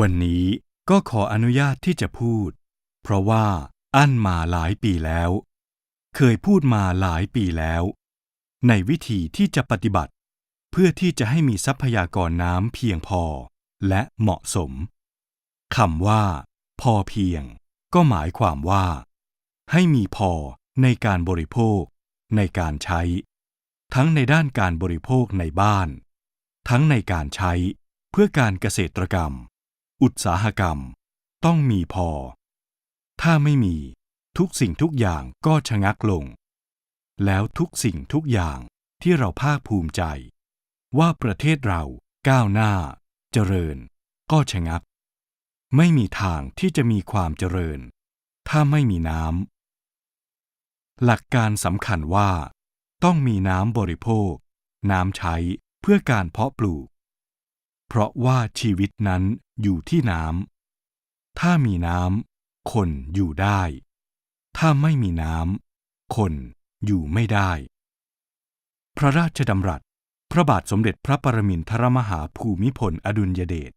วันนี้ก็ขออนุญาตที่จะพูดเพราะว่าอั้นมาหลายปีแล้วเคยพูดมาหลายปีแล้วในวิธีที่จะปฏิบัติเพื่อที่จะให้มีทรัพยากรน้ำเพียงพอและเหมาะสมคำว่าพอเพียงก็หมายความว่าให้มีพอในการบริโภคในการใช้ทั้งในด้านการบริโภคในบ้านทั้งในการใช้เพื่อการเกษตรกรรมอุตสาหกรรมต้องมีพอถ้าไม่มีทุกสิ่งทุกอย่างก็ชะงักลงแล้วทุกสิ่งทุกอย่างที่เราภาคภูมิใจว่าประเทศเราก้าวหน้าเจริญก็ชะงักไม่มีทางที่จะมีความเจริญถ้าไม่มีน้ำหลักการสำคัญว่าต้องมีน้ำบริโภคน้ำใช้เพื่อการเพาะปลูกเพราะว่าชีวิตนั้นอยู่ที่น้ำถ้ามีน้ำคนอยู่ได้ถ้าไม่มีน้ำคนอยู่ไม่ได้พระราชดำรัสพระบาทสมเด็จพระปรมินทรมหาภูมิพลอดุลยเดช